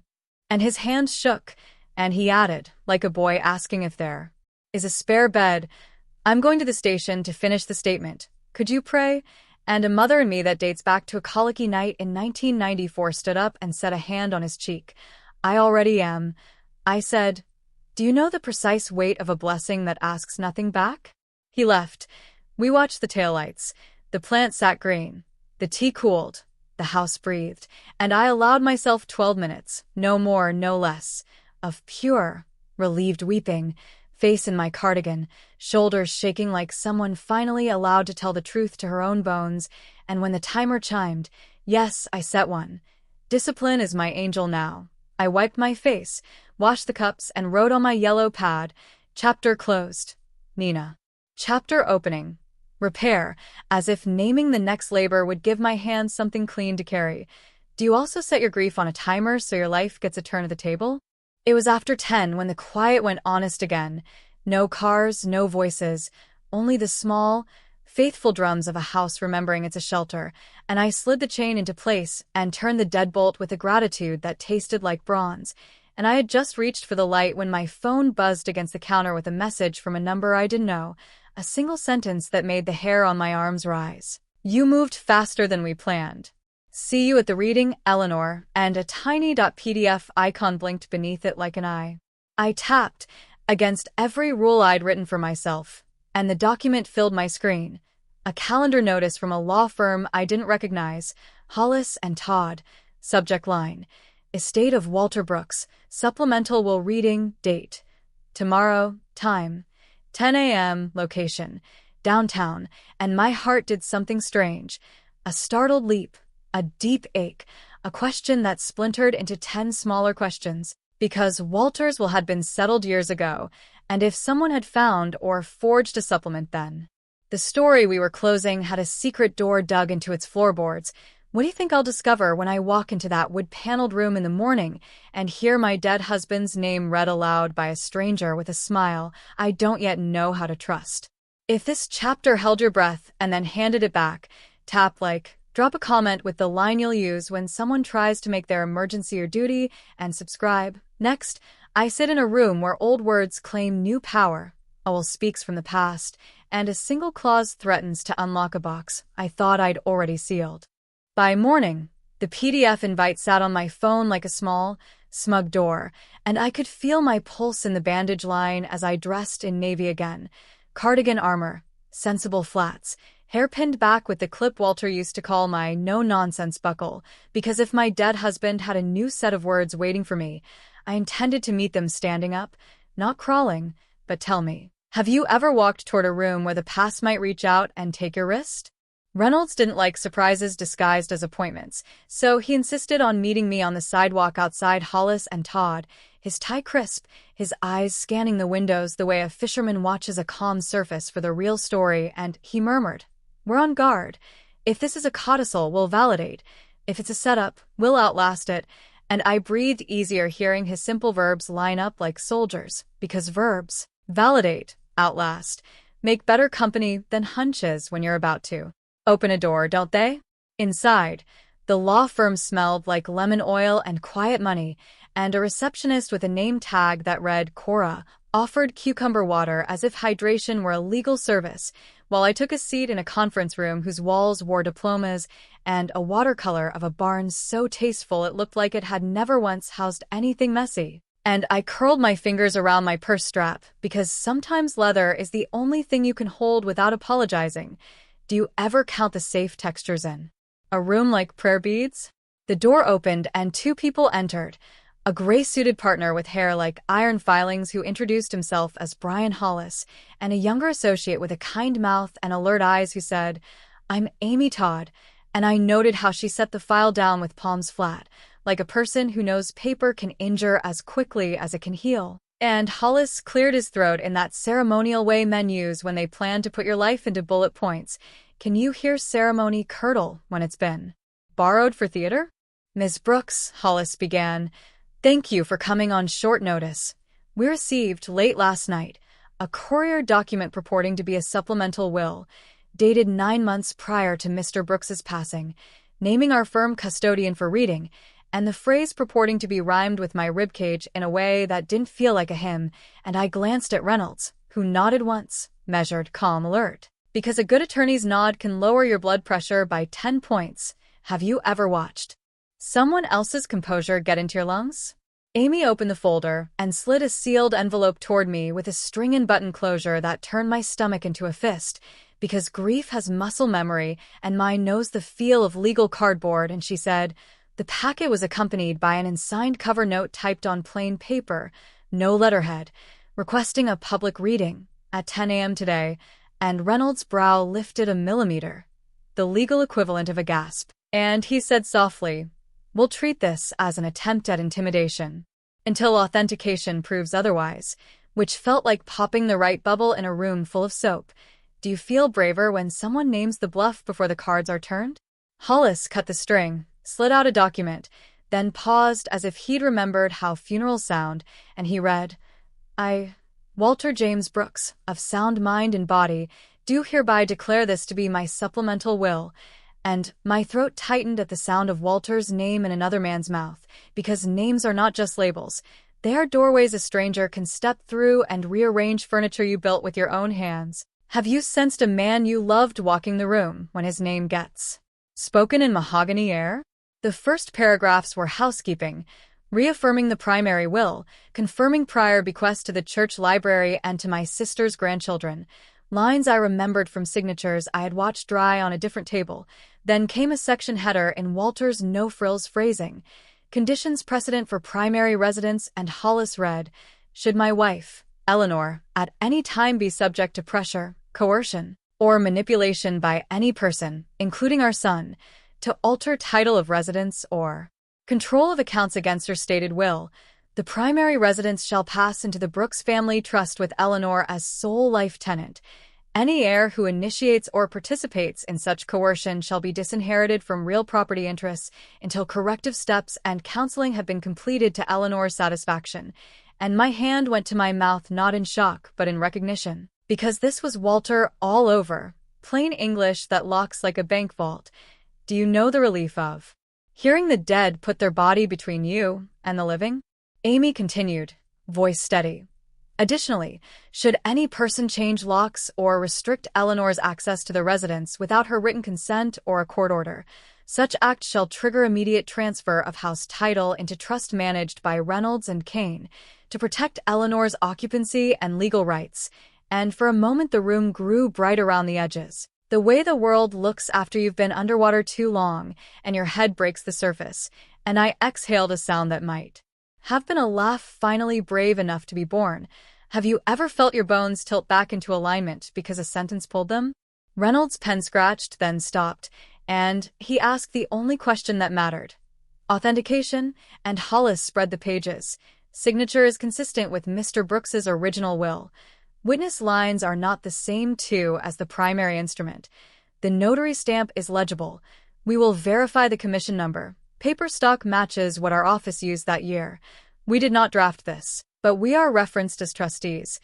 And his hand shook, and he added, like a boy asking if there is a spare bed, "I'm going to the station to finish the statement. Could you pray?" And a mother in me that dates back to a colicky night in 1994 stood up and set a hand on his cheek. "I already am." I said, "Do you know the precise weight of a blessing that asks nothing back?" He left. We watched the taillights. The plant sat green. The tea cooled. The house breathed, and I allowed myself 12 minutes, no more, no less, of pure, relieved weeping, face in my cardigan, shoulders shaking like someone finally allowed to tell the truth to her own bones, and when the timer chimed, yes, I set one. Discipline is my angel now. I wiped my face, washed the cups, and wrote on my yellow pad, "Chapter closed. Nina." Chapter opening. Repair, as if naming the next labor would give my hands something clean to carry. Do you also set your grief on a timer so your life gets a turn at the table? It was after 10 when the quiet went honest again. No cars, no voices, only the small, faithful drums of a house remembering it's a shelter, and I slid the chain into place and turned the deadbolt with a gratitude that tasted like bronze. And I had just reached for the light when my phone buzzed against the counter with a message from a number I didn't know, a single sentence that made the hair on my arms rise. "You moved faster than we planned. See you at the reading, Eleanor," and a tiny .pdf icon blinked beneath it like an eye. I tapped against every rule I'd written for myself, and the document filled my screen. A calendar notice from a law firm I didn't recognize, Hollis and Todd. Subject line: Estate of Walter Brooks. Supplemental will reading. Date: tomorrow. Time: 10 a.m. Location: downtown. And my heart did something strange. A startled leap. A deep ache. A question that splintered into 10 smaller questions. Because Walter's will had been settled years ago, and if someone had found or forged a supplement then. The story we were closing had a secret door dug into its floorboards. What do you think I'll discover when I walk into that wood-paneled room in the morning and hear my dead husband's name read aloud by a stranger with a smile I don't yet know how to trust? If this chapter held your breath and then handed it back, tap like, drop a comment with the line you'll use when someone tries to make their emergency your duty, and subscribe. Next, I sit in a room where old words claim new power. Owl speaks from the past, and a single clause threatens to unlock a box I thought I'd already sealed. By morning, the PDF invite sat on my phone like a small, smug door, and I could feel my pulse in the bandage line as I dressed in navy again. Cardigan armor, sensible flats, hair pinned back with the clip Walter used to call my no-nonsense buckle, because if my dead husband had a new set of words waiting for me, I intended to meet them standing up, not crawling. But tell me, have you ever walked toward a room where the past might reach out and take your wrist? Reynolds didn't like surprises disguised as appointments, so he insisted on meeting me on the sidewalk outside Hollis and Todd, his tie crisp, his eyes scanning the windows the way a fisherman watches a calm surface for the real story, and he murmured, "We're on guard. If this is a codicil, we'll validate. If it's a setup, we'll outlast it." And I breathed easier hearing his simple verbs line up like soldiers, because verbs, validate, outlast, make better company than hunches when you're about to open a door, don't they? Inside, the law firm smelled like lemon oil and quiet money, and a receptionist with a name tag that read Cora offered cucumber water as if hydration were a legal service, while I took a seat in a conference room whose walls wore diplomas and a watercolor of a barn so tasteful it looked like it had never once housed anything messy. And I curled my fingers around my purse strap, because sometimes leather is the only thing you can hold without apologizing. Do you ever count the safe textures in a room like prayer beads? The door opened and two people entered. A gray-suited partner with hair like iron filings who introduced himself as Brian Hollis, and a younger associate with a kind mouth and alert eyes who said, "I'm Amy Todd," and I noted how she set the file down with palms flat, like a person who knows paper can injure as quickly as it can heal. And Hollis cleared his throat in that ceremonial way men use when they plan to put your life into bullet points. Can you hear ceremony curdle when it's been borrowed for theater? "Ms. Brooks," Hollis began, "thank you for coming on short notice. We received, late last night, a courier document purporting to be a supplemental will, dated 9 months prior to Mr. Brooks's passing, naming our firm custodian for reading, and the phrase purporting to be rhymed with my ribcage in a way that didn't feel like a hymn, and I glanced at Reynolds, who nodded once, measured, calm, alert. Because a good attorney's nod can lower your blood pressure by 10 points. Have you ever watched someone else's composure get into your lungs? Amy opened the folder and slid a sealed envelope toward me with a string and button closure that turned my stomach into a fist, because grief has muscle memory and mine knows the feel of legal cardboard, and she said, the packet was accompanied by an unsigned cover note typed on plain paper, no letterhead, requesting a public reading at 10 a.m. today, and Reynolds' brow lifted a millimeter, the legal equivalent of a gasp, and he said softly, We'll treat this as an attempt at intimidation. Until authentication proves otherwise, which felt like popping the right bubble in a room full of soap. Do you feel braver when someone names the bluff before the cards are turned? Hollis cut the string, slid out a document, then paused as if he'd remembered how funerals sound, and he read, Walter James Brooks, of sound mind and body, do hereby declare this to be my supplemental will, and my throat tightened at the sound of Walter's name in another man's mouth, because names are not just labels. They are doorways a stranger can step through and rearrange furniture you built with your own hands. Have you sensed a man you loved walking the room when his name gets spoken in mahogany air? The first paragraphs were housekeeping, reaffirming the primary will, confirming prior bequests to the church library and to my sister's grandchildren. Lines I remembered from signatures I had watched dry on a different table. Then came a section header in Walter's no-frills phrasing. Conditions precedent for primary residence, and Hollis read, should my wife, Eleanor, at any time be subject to pressure, coercion, or manipulation by any person, including our son, to alter title of residence or control of accounts against her stated will, the primary residence shall pass into the Brooks family trust with Eleanor as sole life tenant. Any heir who initiates or participates in such coercion shall be disinherited from real property interests until corrective steps and counseling have been completed to Eleanor's satisfaction. And my hand went to my mouth not in shock but in recognition, because this was Walter all over, plain English that locks like a bank vault. Do you know the relief of hearing the dead put their body between you and the living? Amy continued, voice steady. Additionally, should any person change locks or restrict Eleanor's access to the residence without her written consent or a court order, such act shall trigger immediate transfer of house title into trust managed by Reynolds and Kane to protect Eleanor's occupancy and legal rights. And for a moment the room grew bright around the edges. The way the world looks after you've been underwater too long and your head breaks the surface, and I exhaled a sound that might have been a laugh, finally brave enough to be born. Have you ever felt your bones tilt back into alignment because a sentence pulled them? Reynolds' pen scratched, then stopped, and he asked the only question that mattered. Authentication, and Hollis spread the pages. Signature is consistent with Mr. Brooks's original will. Witness lines are not the same too as the primary instrument. The notary stamp is legible. We will verify the commission number. Paper stock matches what our office used that year. We did not draft this, but we are referenced as trustees.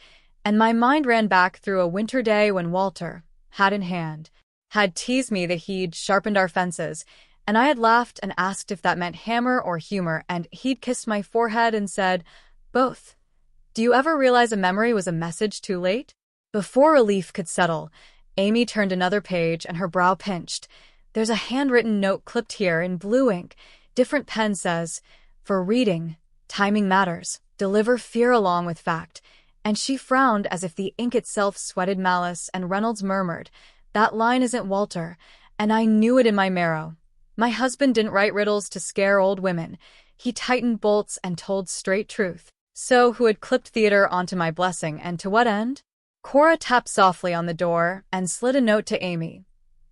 And my mind ran back through a winter day when Walter, hat in hand, had teased me that he'd sharpened our fences, and I had laughed and asked if that meant hammer or humor, and he'd kissed my forehead and said, both. Do you ever realize a memory was a message too late? Before relief could settle, Amy turned another page and her brow pinched. There's a handwritten note clipped here in blue ink. Different pen says, for reading, timing matters. Deliver fear along with fact. And she frowned as if the ink itself sweated malice, and Reynolds murmured, that line isn't Walter, and I knew it in my marrow. My husband didn't write riddles to scare old women. He tightened bolts and told straight truth. So who had clipped theater onto my blessing, and to what end? Cora tapped softly on the door and slid a note to Amy.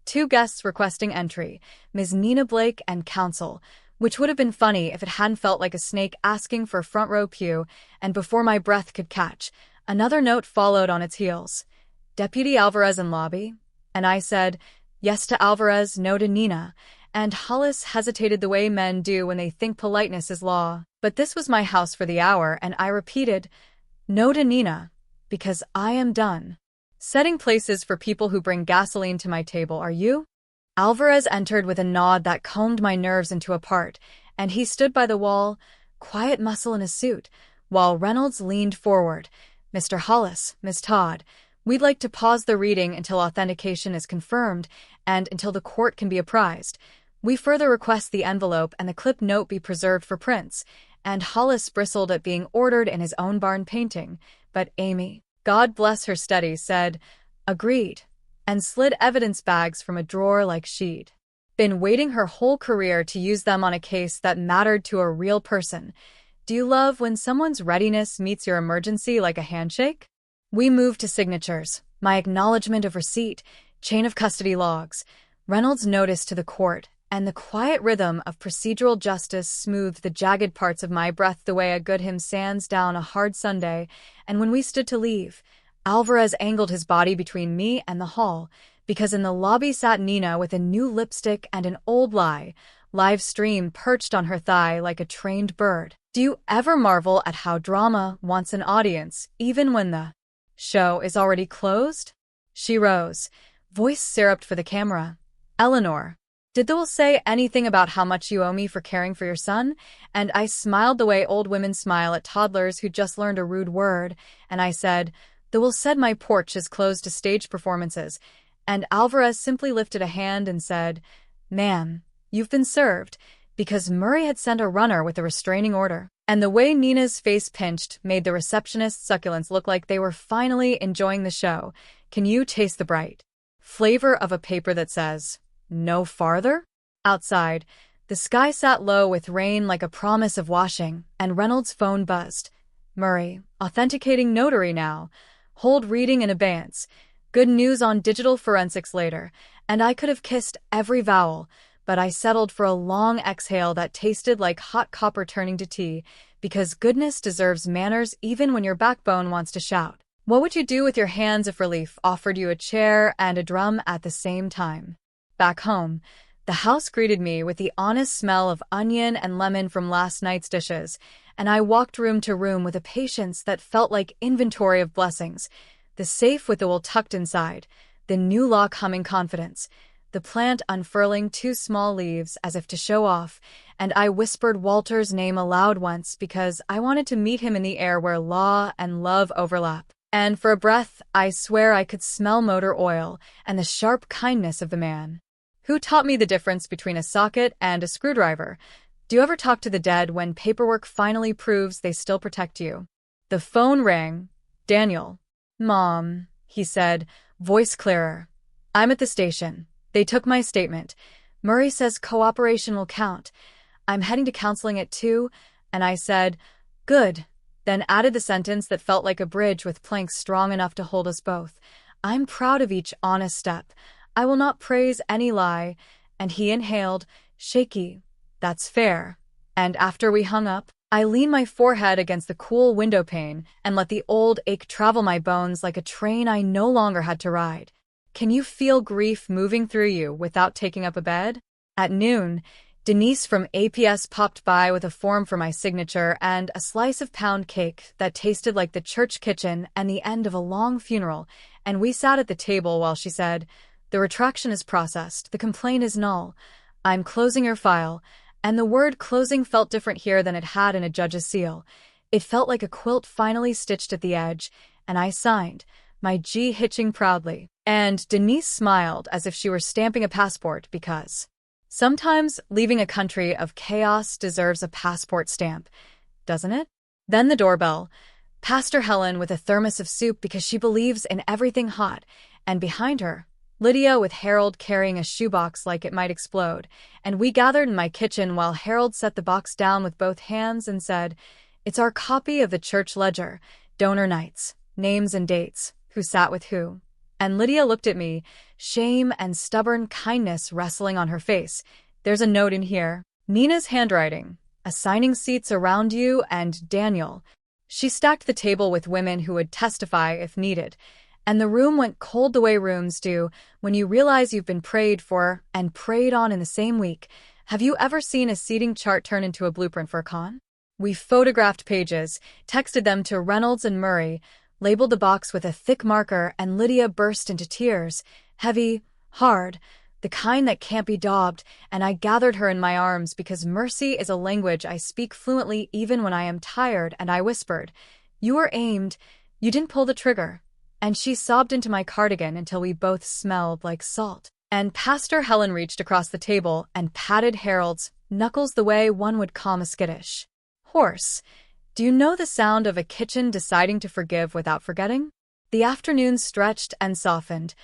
2 guests requesting entry, Ms. Nina Blake and counsel, which would have been funny if it hadn't felt like a snake asking for a front row pew, and before my breath could catch, another note followed on its heels. Deputy Alvarez in lobby? And I said, yes to Alvarez, no to Nina, and Hollis hesitated the way men do when they think politeness is law. But this was my house for the hour, and I repeated, no to Nina, because I am done setting places for people who bring gasoline to my table, are you? Alvarez entered with a nod that combed my nerves into a part, and he stood by the wall, quiet muscle in a suit, while Reynolds leaned forward. Mr. Hollis, Miss Todd, we'd like to pause the reading until authentication is confirmed and until the court can be apprised. We further request the envelope and the clip note be preserved for prints, and Hollis bristled at being ordered in his own barn painting, but Amy, God bless her study, said, agreed, and slid evidence bags from a drawer like she'd been waiting her whole career to use them on a case that mattered to a real person. Do you love when someone's readiness meets your emergency like a handshake? We moved to signatures, my acknowledgement of receipt, chain of custody logs, Reynolds' notice to the court, and the quiet rhythm of procedural justice smoothed the jagged parts of my breath the way a good hymn sands down a hard Sunday. And when we stood to leave, Alvarez angled his body between me and the hall, because in the lobby sat Nina with a new lipstick and an old live stream perched on her thigh like a trained bird. Do you ever marvel at how drama wants an audience, even when the show is already closed? She rose, voice syruped for the camera. Eleanor, did the will say anything about how much you owe me for caring for your son? And I smiled the way old women smile at toddlers who just learned a rude word, and I said, the will said my porch is closed to stage performances. And Alvarez simply lifted a hand and said, ma'am, you've been served, because Murray had sent a runner with a restraining order. And the way Nina's face pinched made the receptionist's succulents look like they were finally enjoying the show. Can you taste the bright flavor of a paper that says, no farther? Outside, the sky sat low with rain like a promise of washing, and Reynolds' phone buzzed. Murray, authenticating notary now. Hold reading in abeyance. Good news on digital forensics later. And I could have kissed every vowel, but I settled for a long exhale that tasted like hot copper turning to tea, because goodness deserves manners even when your backbone wants to shout. What would you do with your hands if relief offered you a chair and a drum at the same time? Back home, the house greeted me with the honest smell of onion and lemon from last night's dishes, and I walked room to room with a patience that felt like inventory of blessings. The safe with the will tucked inside, the new lock humming confidence, the plant unfurling two small leaves as if to show off, and I whispered Walter's name aloud once because I wanted to meet him in the air where law and love overlap. And for a breath, I swear I could smell motor oil and the sharp kindness of the man who taught me the difference between a socket and a screwdriver. Do you ever talk to the dead when paperwork finally proves they still protect you? The phone rang. Daniel. Mom, he said, voice clearer. I'm at the station. They took my statement. Murray says cooperation will count. I'm heading to counseling at 2, and I said, good. Then added the sentence that felt like a bridge with planks strong enough to hold us both. I'm proud of each honest step. I will not praise any lie. And he inhaled, shaky. That's fair. And after we hung up, I leaned my forehead against the cool window pane and let the old ache travel my bones like a train I no longer had to ride. Can you feel grief moving through you without taking up a bed? At noon, Denise from APS popped by with a form for my signature and a slice of pound cake that tasted like the church kitchen and the end of a long funeral, and we sat at the table while she said, the retraction is processed, the complaint is null. I'm closing your file. And the word closing felt different here than it had in a judge's seal. It felt like a quilt finally stitched at the edge, and I signed, my G hitching proudly. And Denise smiled as if she were stamping a passport because sometimes leaving a country of chaos deserves a passport stamp, doesn't it? Then the doorbell. Pastor Helen with a thermos of soup because she believes in everything hot, and behind her, Lydia with Harold carrying a shoebox like it might explode, and we gathered in my kitchen while Harold set the box down with both hands and said, it's our copy of the church ledger, donor nights, names and dates, who sat with who. And Lydia looked at me, shame and stubborn kindness wrestling on her face. There's a note in here. Nina's handwriting, assigning seats around you and Daniel. She stacked the table with women who would testify if needed. And the room went cold the way rooms do when you realize you've been prayed for and prayed on in the same week. Have you ever seen a seating chart turn into a blueprint for a con? We photographed pages, texted them to Reynolds and Murray, labeled the box with a thick marker, and Lydia burst into tears, heavy, hard, the kind that can't be daubed, and I gathered her in my arms because mercy is a language I speak fluently even when I am tired, and I whispered, you were aimed, you didn't pull the trigger. And she sobbed into my cardigan until we both smelled like salt. And Pastor Helen reached across the table and patted Harold's knuckles the way one would calm a skittish horse. Do you know the sound of a kitchen deciding to forgive without forgetting? The afternoon stretched and softened.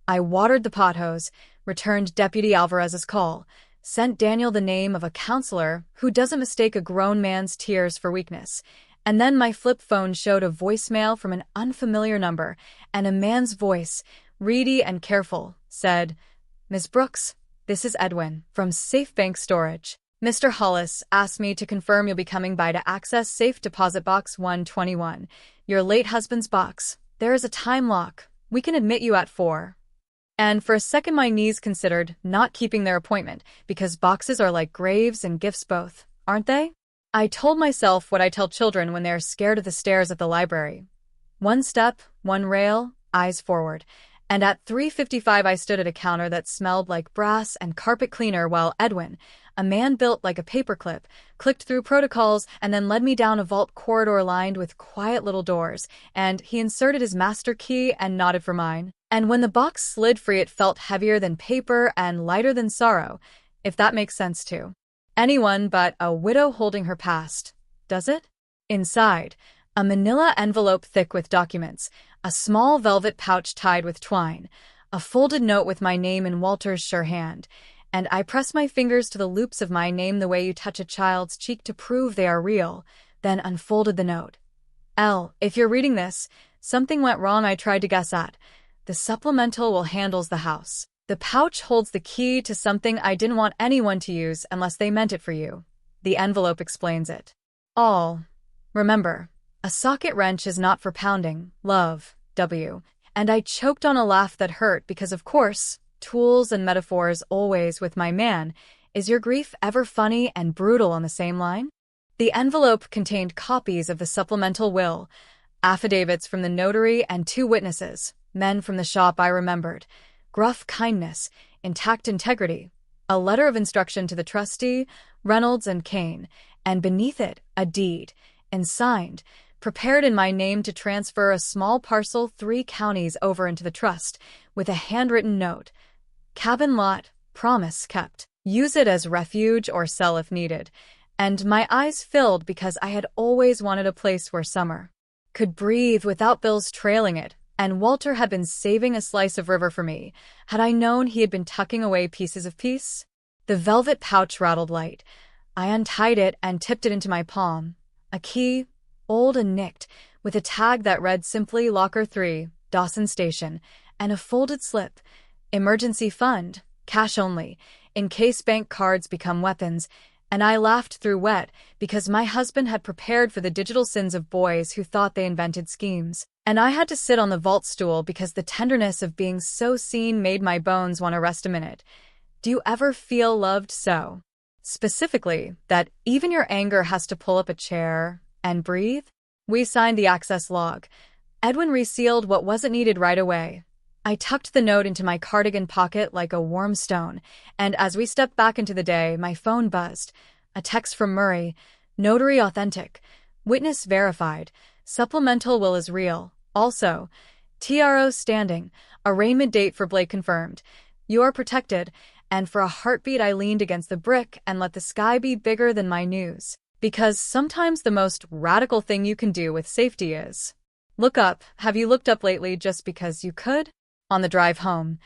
I watered the pothose, returned Deputy Alvarez's call, sent Daniel the name of a counselor who doesn't mistake a grown man's tears for weakness. And then my flip phone showed a voicemail from an unfamiliar number, and a man's voice, reedy and careful, said, Miss Brooks, This is Edwin from Safe Bank Storage. Mr. Hollis asked me to confirm you'll be coming by to access Safe Deposit Box 121, your late husband's box. There is a time lock. We can admit you at 4. And for a second my knees considered not keeping their appointment, because boxes are like graves and gifts both, aren't they? I told myself what I tell children when they are scared of the stairs at the library. One step, one rail, eyes forward. And at 3:55 I stood at a counter that smelled like brass and carpet cleaner while Edwin, a man built like a paperclip, clicked through protocols and then led me down a vault corridor lined with quiet little doors, and he inserted his master key and nodded for mine. And when the box slid free it felt heavier than paper and lighter than sorrow, if that makes sense to anyone but a widow holding her past. Does it? Inside, a manila envelope thick with documents, a small velvet pouch tied with twine, a folded note with my name in Walter's sure hand, and I pressed my fingers to the loops of my name the way you touch a child's cheek to prove they are real, then unfolded the note. L, if you're reading this, something went wrong I tried to guess at. The supplemental will handles the house. The pouch holds the key to something I didn't want anyone to use unless they meant it for you. The envelope explains it. All. Remember, a socket wrench is not for pounding, love, W. And I choked on a laugh that hurt because, of course, tools and metaphors always with my man. Is your grief ever funny and brutal on the same line? The envelope contained copies of the supplemental will, affidavits from the notary and 2 witnesses, men from the shop I remembered, gruff kindness, intact integrity, a letter of instruction to the trustee, Reynolds and Kane, and beneath it, a deed, and signed, prepared in my name to transfer a small parcel 3 counties over into the trust, with a handwritten note. Cabin lot, promise kept. Use it as refuge or sell if needed. And my eyes filled because I had always wanted a place where summer could breathe without bills trailing it, and Walter had been saving a slice of river for me. Had I known he had been tucking away pieces of peace? The velvet pouch rattled light. I untied it and tipped it into my palm. A key, old and nicked, with a tag that read simply Locker 3, Dawson Station, and a folded slip. Emergency fund, cash only, in case bank cards become weapons. And I laughed through wet because my husband had prepared for the digital sins of boys who thought they invented schemes. And I had to sit on the vault stool because the tenderness of being so seen made my bones want to rest a minute. Do you ever feel loved so? Specifically, that even your anger has to pull up a chair and breathe? We signed the access log. Edwin resealed what wasn't needed right away. I tucked the note into my cardigan pocket like a warm stone, and as we stepped back into the day, my phone buzzed. A text from Murray. Notary authentic. Witness verified. Supplemental will is real. Also, TRO standing. Arraignment date for Blake confirmed. You are protected. And for a heartbeat I leaned against the brick and let the sky be bigger than my news. Because sometimes the most radical thing you can do with safety is look up. Have you looked up lately just because you could? On the drive home,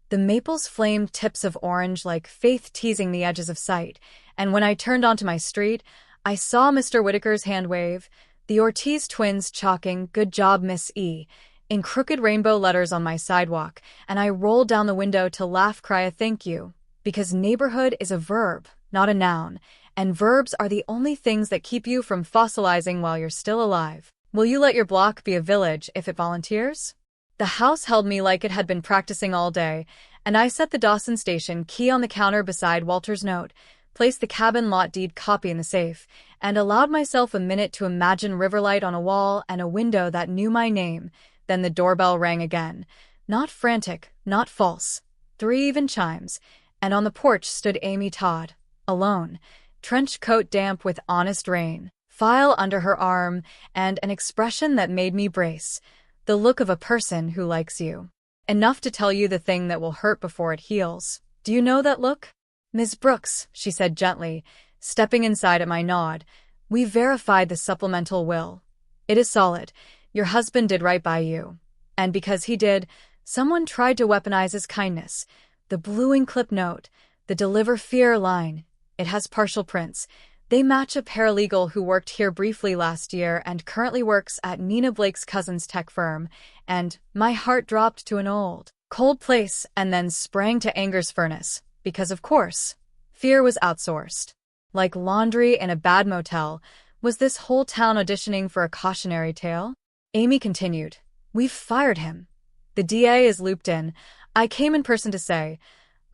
the maples flamed tips of orange like faith teasing the edges of sight, and when I turned onto my street, I saw Mr. Whitaker's hand wave, the Ortiz twins chalking "Good job, Miss E" in crooked rainbow letters on my sidewalk, and I rolled down the window to laugh, cry a thank you, because neighborhood is a verb, not a noun, and verbs are the only things that keep you from fossilizing while you're still alive. Will you let your block be a village if it volunteers? The house held me like it had been practicing all day, and I set the Dawson Station key on the counter beside Walter's note, placed the cabin lot deed copy in the safe, and allowed myself a minute to imagine Riverlight on a wall and a window that knew my name. Then the doorbell rang again. Not frantic, not false. 3 even chimes, and on the porch stood Amy Todd, alone, trench coat damp with honest rain, file under her arm, and an expression that made me brace. The look of a person who likes you enough to tell you the thing that will hurt before it heals. Do you know that look? Ms. Brooks, she said gently, stepping inside at my nod. We verified the supplemental will. It is solid. Your husband did right by you. And because he did, someone tried to weaponize his kindness. The bluing clip note, the deliver fear line. It has partial prints. They match a paralegal who worked here briefly last year and currently works at Nina Blake's cousin's tech firm, and my heart dropped to an old, cold place and then sprang to anger's furnace. because of course, fear was outsourced. Like laundry in a bad motel, was this whole town auditioning for a cautionary tale? Amy continued, "We've fired him. The DA is looped in. I came in person to say,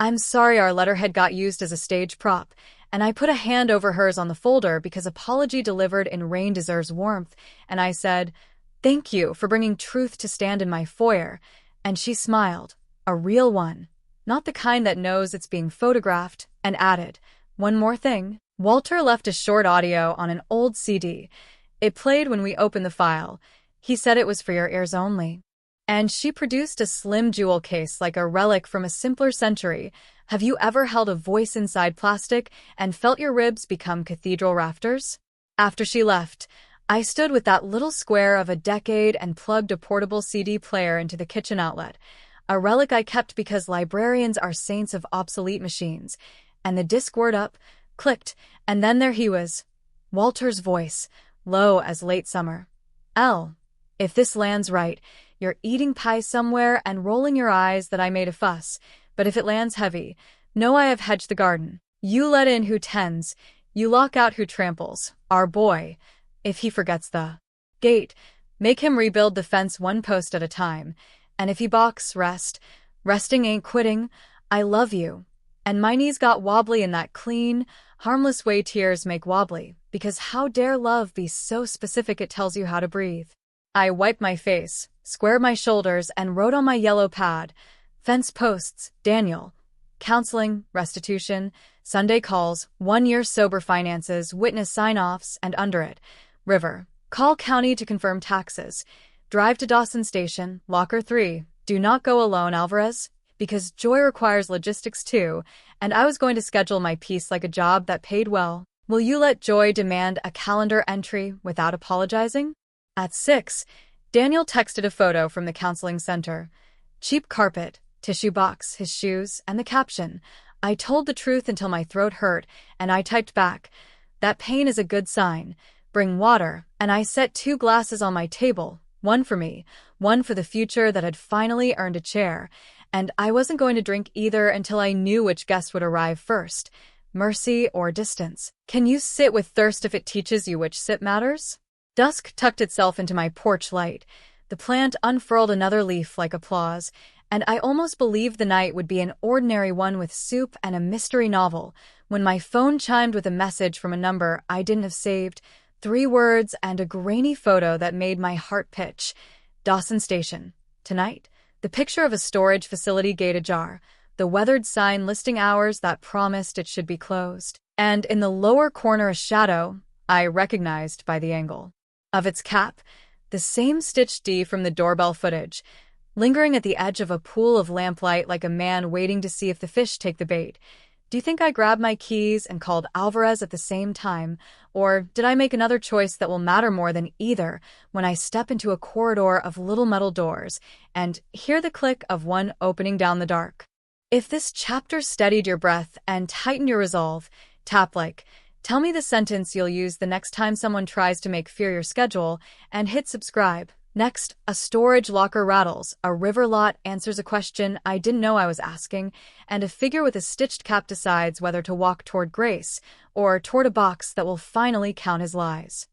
I'm sorry our letterhead got used as a stage prop, and I put a hand over hers on the folder because apology delivered in rain deserves warmth, and I said, thank you for bringing truth to stand in my foyer, and she smiled, a real one, not the kind that knows it's being photographed, and added, one more thing. Walter left a short audio on an old CD. It played when we opened the file. He said it was for your ears only. And she produced a slim jewel case like a relic from a simpler century. Have you ever held a voice inside plastic and felt your ribs become cathedral rafters? After she left, I stood with that little square of a decade and plugged a portable CD player into the kitchen outlet, a relic I kept because librarians are saints of obsolete machines. And the disc word up, clicked, and then there he was. Walter's voice, low as late summer. L. If this lands right, you're eating pie somewhere and rolling your eyes that I made a fuss, but if it lands heavy, know I have hedged the garden. You let in who tends, you lock out who tramples, our boy. If he forgets the gate, make him rebuild the fence one post at a time, and if he balks, rest. Resting ain't quitting. I love you. And my knees got wobbly in that clean, harmless way tears make wobbly, because how dare love be so specific it tells you how to breathe. I wiped my face, squared my shoulders, and wrote on my yellow pad, fence posts, Daniel, counseling, restitution, Sunday calls, 1 year sober finances, witness sign-offs, and under it, River, call county to confirm taxes, drive to Dawson Station, locker 3, do not go alone, Alvarez, because joy requires logistics too, and I was going to schedule my piece like a job that paid well. Will you let joy demand a calendar entry without apologizing? At 6, Daniel texted a photo from the counseling center. Cheap carpet, tissue box, his shoes, and the caption, I told the truth until my throat hurt, and I typed back, that pain is a good sign. Bring water, and I set 2 glasses on my table, one for me, one for the future that had finally earned a chair, and I wasn't going to drink either until I knew which guest would arrive first, mercy or distance. Can you sit with thirst if it teaches you which sip matters? Dusk tucked itself into my porch light. The plant unfurled another leaf like applause, and I almost believed the night would be an ordinary one with soup and a mystery novel, when my phone chimed with a message from a number I didn't have saved, 3 words and a grainy photo that made my heart pitch. Dawson Station. Tonight, the picture of a storage facility gate ajar, the weathered sign listing hours that promised it should be closed, and in the lower corner a shadow I recognized by the angle of its cap, the same stitched D from the doorbell footage, lingering at the edge of a pool of lamplight like a man waiting to see if the fish take the bait. Do you think I grabbed my keys and called Alvarez at the same time, or did I make another choice that will matter more than either when I step into a corridor of little metal doors and hear the click of one opening down the dark? If this chapter steadied your breath and tightened your resolve, tap like, tell me the sentence you'll use the next time someone tries to make fear your schedule, and hit subscribe. Next, a storage locker rattles, a river lot answers a question I didn't know I was asking, and a figure with a stitched cap decides whether to walk toward grace or toward a box that will finally count his lies.